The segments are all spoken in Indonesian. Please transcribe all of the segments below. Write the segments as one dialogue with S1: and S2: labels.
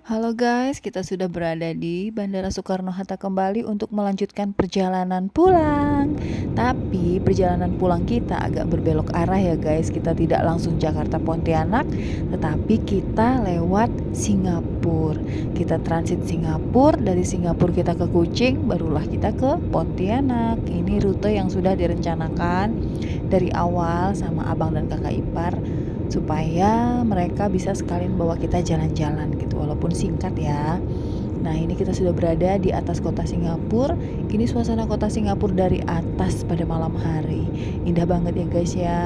S1: Halo guys, kita sudah berada di Bandara Soekarno-Hatta kembali untuk melanjutkan perjalanan pulang. Tapi perjalanan pulang kita agak berbelok arah ya guys. Kita tidak langsung Jakarta Pontianak, tetapi kita lewat Singapura. Kita transit Singapura, dari Singapura kita ke Kuching, barulah kita ke Pontianak. Ini rute yang sudah direncanakan dari awal sama abang dan kakak ipar, supaya mereka bisa sekalian bawa kita jalan-jalan gitu, walaupun singkat ya. Nah, ini kita sudah berada di atas kota Singapura. Ini suasana kota Singapura dari atas pada malam hari. Indah banget ya guys ya.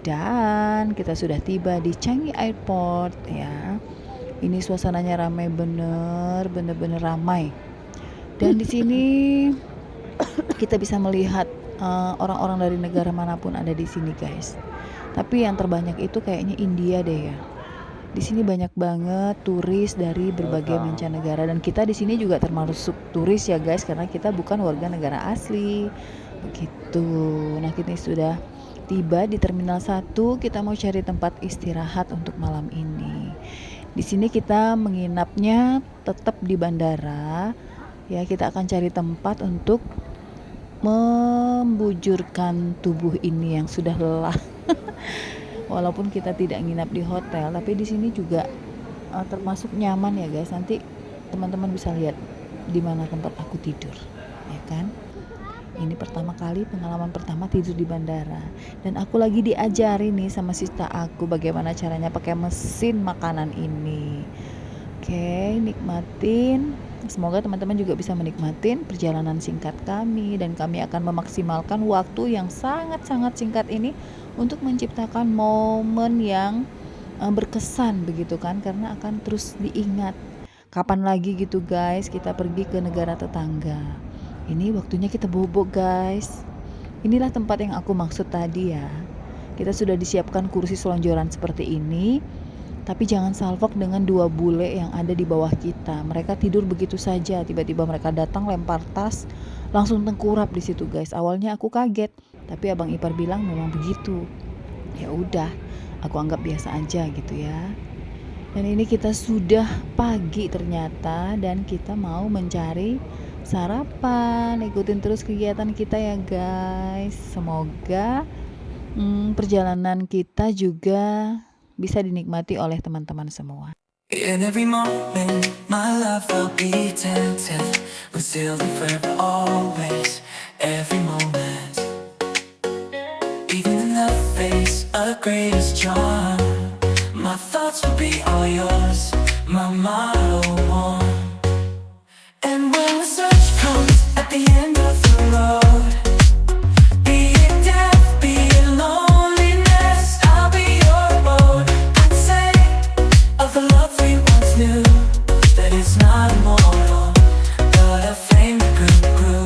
S1: Dan kita sudah tiba di Changi Airport ya. Ini suasananya ramai, bener-bener ramai. Dan di sini kita bisa melihat orang-orang dari negara manapun ada di sini guys. Tapi yang terbanyak itu kayaknya India deh ya. Di sini banyak banget turis dari berbagai mancanegara, dan kita di sini juga termasuk turis ya guys, karena kita bukan warga negara asli. Begitu. Nah, kita sudah tiba di Terminal 1. Kita mau cari tempat istirahat untuk malam ini. Di sini kita menginapnya tetap di bandara. Ya, kita akan cari tempat untuk membujurkan tubuh ini yang sudah lelah. Walaupun kita tidak nginap di hotel, tapi di sini juga termasuk nyaman ya guys. Nanti teman-teman bisa lihat di mana tempat aku tidur, ya kan? Ini pertama kali, pengalaman pertama tidur di bandara, dan aku lagi diajari nih sama sista aku bagaimana caranya pakai mesin makanan ini. Oke, nikmatin. Semoga teman-teman juga bisa menikmatin perjalanan singkat kami, dan kami akan memaksimalkan waktu yang sangat-sangat singkat ini untuk menciptakan momen yang berkesan begitu kan, karena akan terus diingat. Kapan lagi gitu guys kita pergi ke negara tetangga. Ini waktunya kita bobok guys. Inilah tempat yang aku maksud tadi ya. Kita sudah disiapkan kursi selonjoran seperti ini. Tapi jangan salfok dengan dua bule yang ada di bawah kita. Mereka tidur begitu saja. Tiba-tiba mereka datang lempar tas, langsung tengkurap di situ guys. Awalnya aku kaget, tapi abang ipar bilang memang begitu. Ya udah, aku anggap biasa aja gitu ya. Dan ini kita sudah pagi ternyata, dan kita mau mencari sarapan. Ikutin terus kegiatan kita ya guys. Semoga perjalanan kita juga bisa dinikmati oleh teman-teman semua.
S2: In every moment, my love will be attentive. We'll still live forever, always. Every moment, even in the face of greatest charm, my thoughts will be all yours, my motto one. And when the search comes at the end of the road, be it death, be it loneliness, I'll be your road. I'd say of the love we once knew, that it's not immortal, but a flame that grew.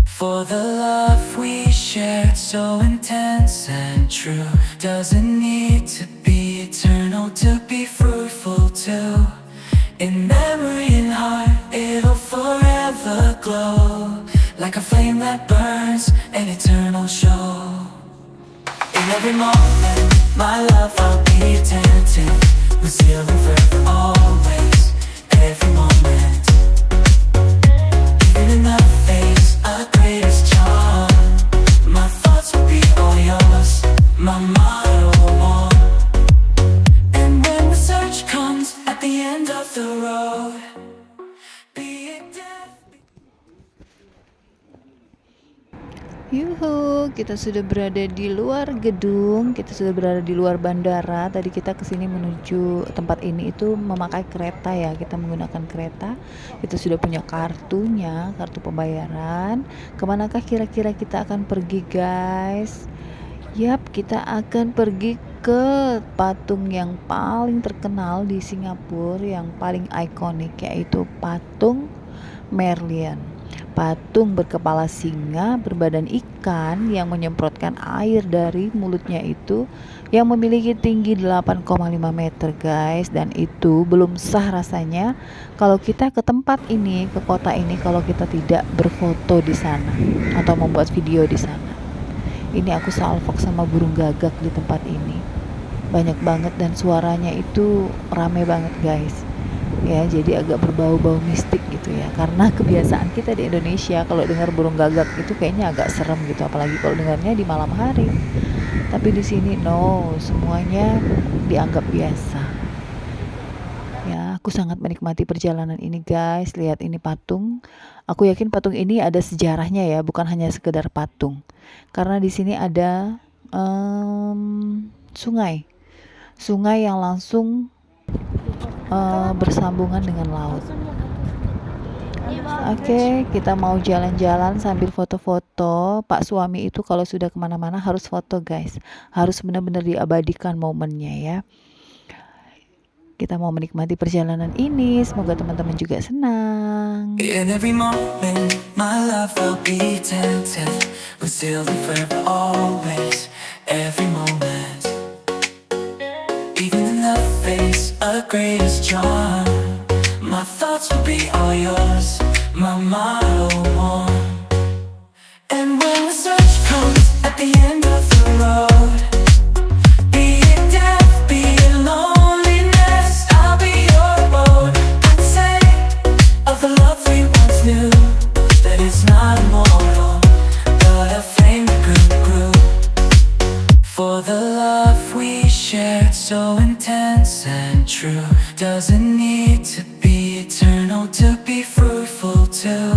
S2: For the love we shared, so intense and true, doesn't need to be eternal to be fruitful too. In memory and heart, it'll forever glow, like a flame that burns, an eternal show. In every moment, my love I'll be attentive. We're still and forever, always. Every moment, even in the face of greatest charm, my thoughts will be all yours, my motto one. And when the search comes at the end of the road, be it death.
S1: Yuhu, kita sudah berada di luar gedung, kita sudah berada di luar bandara. Tadi kita kesini menuju tempat ini itu memakai kereta ya, kita menggunakan kereta. Kita sudah punya kartunya, kartu pembayaran. Kemanakah kira-kira kita akan pergi guys? Yap, kita akan pergi ke patung yang paling terkenal di Singapura, yang paling ikonik, yaitu patung Merlion. Patung berkepala singa berbadan ikan yang menyemprotkan air dari mulutnya itu, yang memiliki tinggi 8,5 meter guys. Dan itu belum sah rasanya kalau kita ke tempat ini, ke kota ini, kalau kita tidak berfoto di sana atau membuat video di sana. Ini aku salfok sama burung gagak di tempat ini. banyak banget dan suaranya itu rame banget guys ya, jadi agak berbau-bau mistik gitu ya, karena kebiasaan kita di Indonesia kalau dengar burung gagak itu kayaknya agak serem gitu, apalagi kalau dengarnya di malam hari. Tapi di sini no, semuanya dianggap biasa ya. Aku sangat menikmati perjalanan ini guys. Lihat ini patung, aku yakin patung ini ada sejarahnya ya, bukan hanya sekedar patung, karena di sini ada sungai yang langsung bersambungan dengan laut. Oke, kita mau jalan-jalan sambil foto-foto. Pak suami itu kalau sudah kemana-mana harus foto guys, harus benar-benar diabadikan momennya ya. Kita mau menikmati perjalanan ini, semoga teman-teman juga senang.
S2: In every moment, my love will be tempted. We're still forever, always. Every moment, even in the face of greatest charm, my thoughts will be all yours, my motto one. And when the search comes at the end of the road, be it death, be it loneliness, I'll be your boat. I'd say of the love we once knew, that it's not immortal, but a flame that grew. For the love we shared, so intense and true, doesn't need to be eternal to be fruitful too.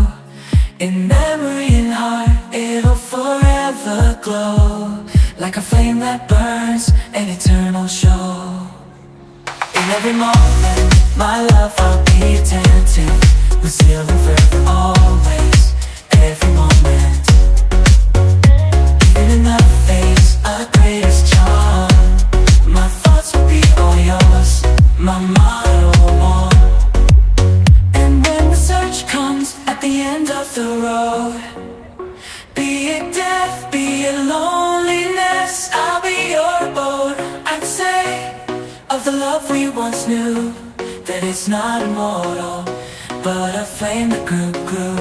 S2: In memory and heart, it'll forever glow, like a flame that burns, an eternal show. In every moment, my love, I'll be attentive. We're still forever, always. Every moment, even in the face of greatest charm, my thoughts will be all yours, my motto one. And when the search comes at the end of the road, be it death, be it loneliness, I'll be your boat. I'd say of the love we once knew, that it's not immortal, but a flame that grew.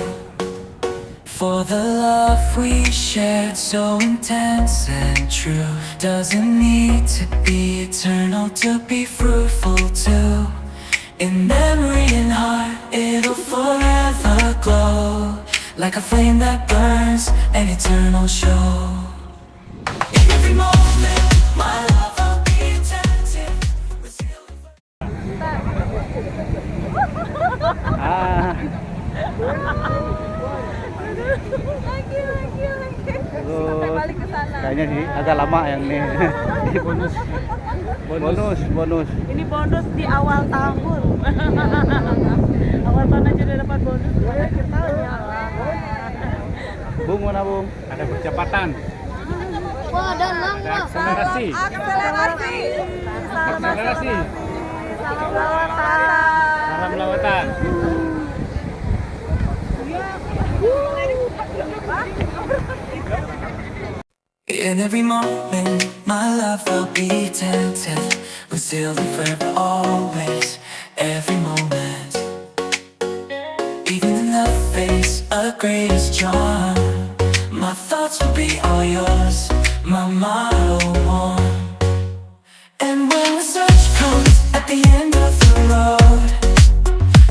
S2: For the love we shared, so intense and true, doesn't need to be eternal to be fruitful too. In memory and heart, it'll forever glow, like a flame that burns, an eternal show. In every moment, my love, I'll be attentive. We're still
S3: Ah,
S4: Sampai balik ke sana.
S3: kayaknya sih agak lama yang ini. bonus.
S4: Ini bonus di awal tahun. Awal tahun aja udah dapat bonus. Gimana akhir tahun ya?
S3: Bung mana Bung?
S5: Ada percepatan,
S4: Wah, dan
S5: ada akselerasi,
S4: akselerasi.
S5: akselerasi,
S4: Salam lawatan.
S5: salam lawatan.
S2: in every moment, my love will be attentive. We're still forever, always. Every moment, even in the face of greatest charm, my thoughts will be all yours, my motto one. And when the search comes at the end of the road,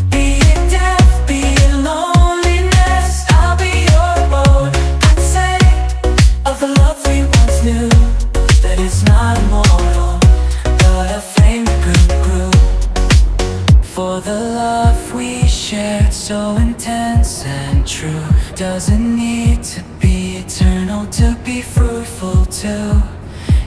S2: be it death, be it loneliness, I'll be your boat. I'd say of the love we once knew, that it's not immortal, but a flame that grew. For the love we shared, so intense and true, doesn't need to be eternal to be fruitful too.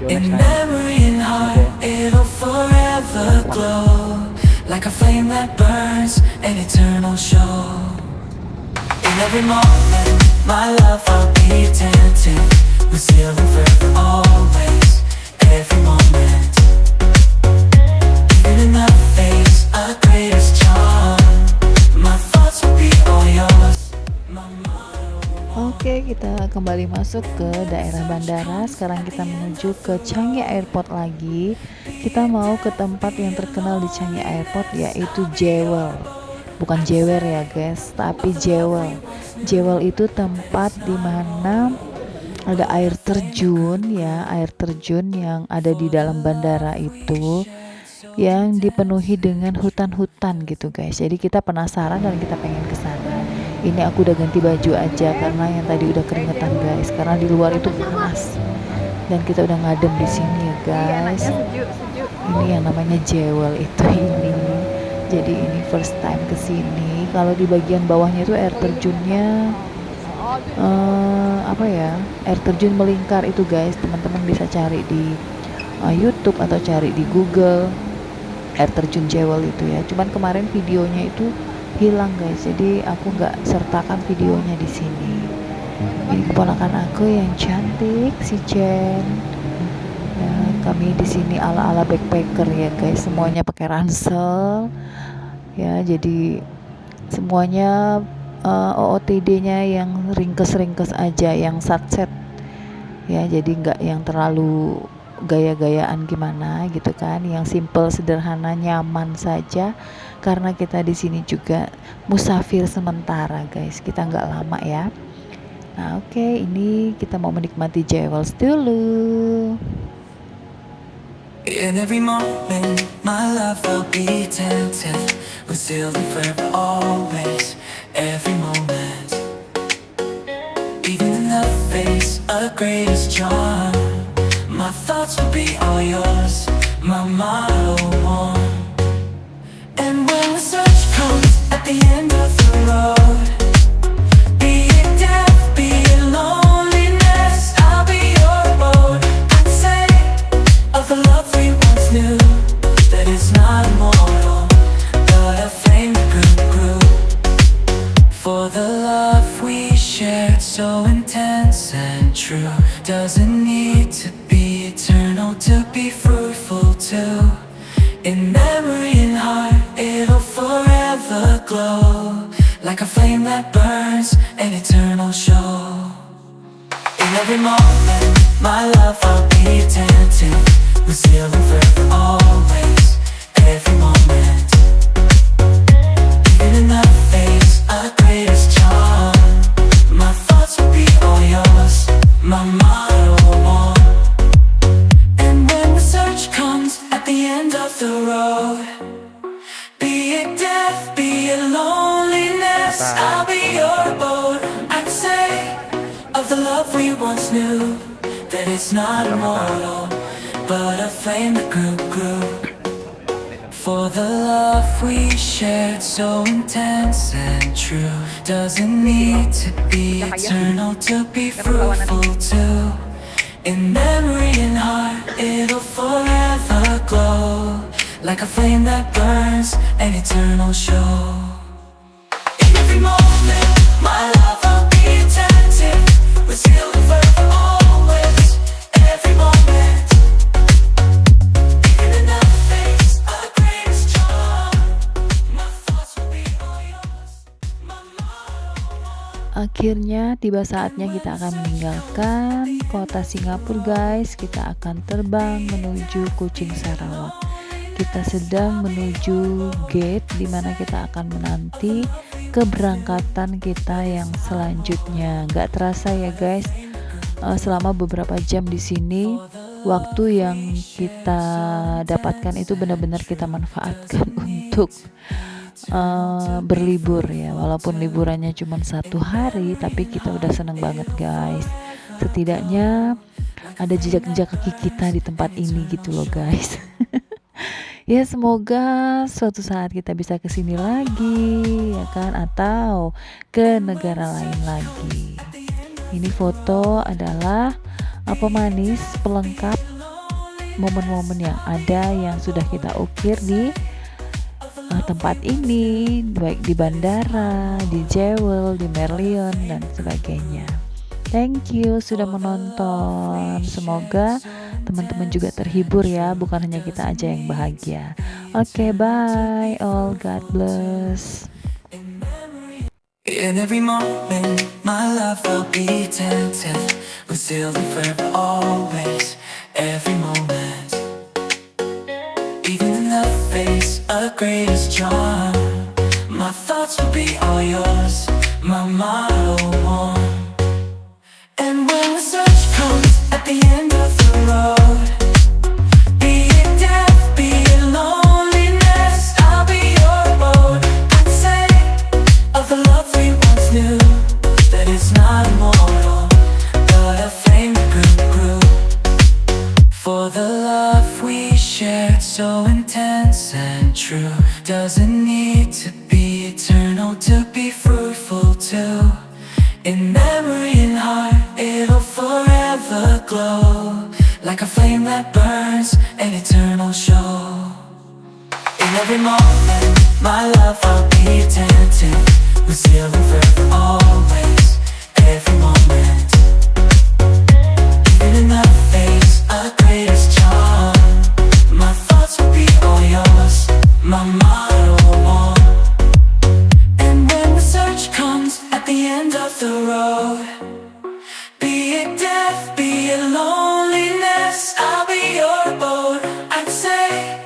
S2: In memory and heart, it'll forever glow, like a flame that burns, an eternal show. In every moment, my love, I'll be attentive. We're still forever, always. Every moment, even in the face of greatest charm, my thoughts will be all yours. My motto.
S1: Oke, kita kembali masuk ke daerah bandara. Sekarang kita menuju ke Changi Airport lagi. Kita mau ke tempat yang terkenal di Changi Airport, yaitu Jewel. Bukan Jewer ya guys, tapi Jewel. Jewel itu tempat di mana ada air terjun ya, air terjun yang ada di dalam bandara itu yang dipenuhi dengan hutan-hutan gitu guys. Jadi kita penasaran dan kita pengen ke sana. Ini aku udah ganti baju aja karena yang tadi udah keringetan guys, karena di luar itu panas. Dan kita udah ngadem di sini ya guys. Ini yang namanya Jewel itu ini. Jadi ini first time ke sini. Kalau di bagian bawahnya itu air terjunnya apa ya? Air terjun melingkar itu guys. Teman-teman bisa cari di YouTube atau cari di Google. Air terjun Jewel itu ya. Cuman kemarin videonya itu hilang guys, jadi aku nggak sertakan videonya di sini. Ini keponakan aku yang cantik, si Jen. Ya, kami di sini ala-ala backpacker ya guys, semuanya pakai ransel. Ya, jadi semuanya OOTD-nya yang ringkes-ringkes aja, yang satset. Ya, jadi nggak yang terlalu gaya-gayaan gimana gitu kan, yang simple, sederhana, nyaman saja karena kita di sini juga musafir sementara guys, kita nggak lama ya. Nah oke, ini kita mau menikmati Jewels dulu.
S2: In every moment, my love will be tempted. We're still forever, always, every moment. Even in the face of greatest charm, my thoughts will be all yours, my motto one. And when the search comes at the end of the road, be it death, be it loneliness, I'll be your boat. I'd say of the love we once knew, that it's not immortal, but a flame that grew. For the love we shared, so intense and true, doesn't need to be eternal to be fruitful too. In memory and heart, it'll forever glow, like a flame that burns, an eternal show. In every moment, my love I'll be attentive. We're still forever, always, every moment. Even in the face of greatest charm, my thoughts will be all yours, my motto one. And when the search comes at the end of the road, be it death, be it loneliness, I'll be your boat. I'd say of the love we once knew, that it's not immortal, but a flame that grew. For the love we shared, so intense and true, doesn't need to be eternal to be fruitful too. In memory and heart, it'll forever glow, like a flame that burns, an eternal show. In every moment, my love I'll be attentive. We're still forever, always, every moment. Even in the face of the greatest charm, my thoughts will be all yours, my motto.
S1: Akhirnya tiba saatnya kita akan meninggalkan kota Singapura guys. Kita akan terbang menuju Kuching Sarawak. Kita sedang menuju gate di mana kita akan menanti keberangkatan kita yang selanjutnya. Gak terasa ya guys, selama beberapa jam di sini, waktu yang kita dapatkan itu benar-benar kita manfaatkan untuk berlibur ya. Walaupun liburannya cuma 1 hari, tapi kita udah seneng banget guys. Setidaknya ada jejak-jejak kaki kita di tempat ini gitu loh guys. Ya semoga suatu saat kita bisa kesini lagi ya kan, atau ke negara lain lagi. Ini foto adalah pemanis pelengkap momen-momen yang ada yang sudah kita ukir di tempat ini, baik di bandara, di Jewel, di Merlion dan sebagainya. Thank you sudah menonton. Semoga teman-teman juga terhibur ya, bukan hanya kita aja yang bahagia. Oke, bye all, God bless.
S2: In every moment, my love will be tempted. We're still forever, always, every moment. Even in the face of greatest charm, my thoughts will be all yours, my motto one. And when the search comes at the end of the road, be it death, be it loneliness, I'll be your road. I'd say of the love we once knew, that it's not immortal, but a flame that grew. For the love we shared, so intense and true, doesn't need to be eternal to be fruitful too. In memory and heart, it'll forever glow, like a flame that burns, an eternal show. In every moment, my love, I'll be attentive, we're sealing forever always, every moment. Even in the face of greatest charm, my thoughts will be all yours, my motto one. And when the search comes at the end of the road, be it death, be it loneliness, I'll be your abode. I'd say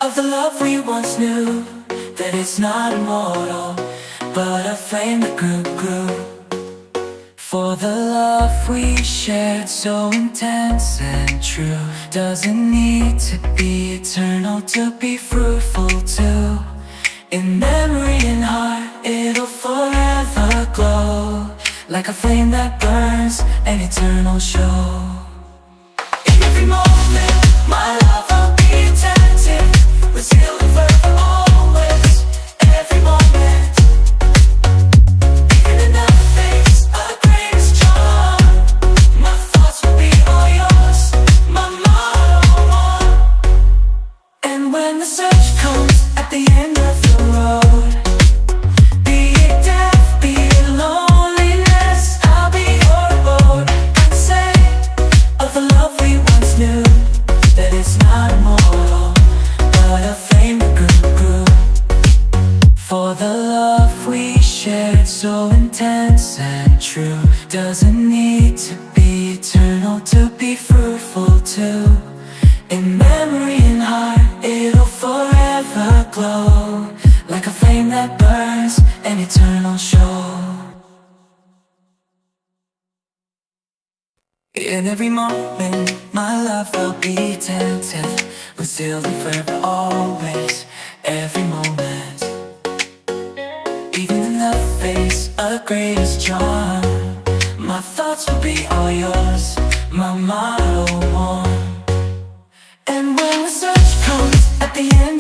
S2: of the love we once knew, that it's not immortal, but a flame that grew. For the love we shared, so intense and true, doesn't need to be eternal to be fruitful too. In memory and heart, it'll forever glow, like a flame that burns, an eternal show. In every moment, my love, I'll be attentive, we're sealing forever always, every moment. Even in the face of greatest charm, my thoughts will be all yours, my motto one. And when the search comes at the end of the road, be it death, be it loneliness, I'll be your abode. I'd say of the love we once knew, that it's not immortal, but a flame that grew. For the love we shared, so intense and true, doesn't need to be eternal to be fruitful too. In memory and heart, it'll forever glow, like a flame that burns, an eternal show. In every moment, my love, I'll be attentive, we're sealed in forever always, every moment. Even in the face of greatest charm, my thoughts will be all yours, my motto one. And when the search comes at the end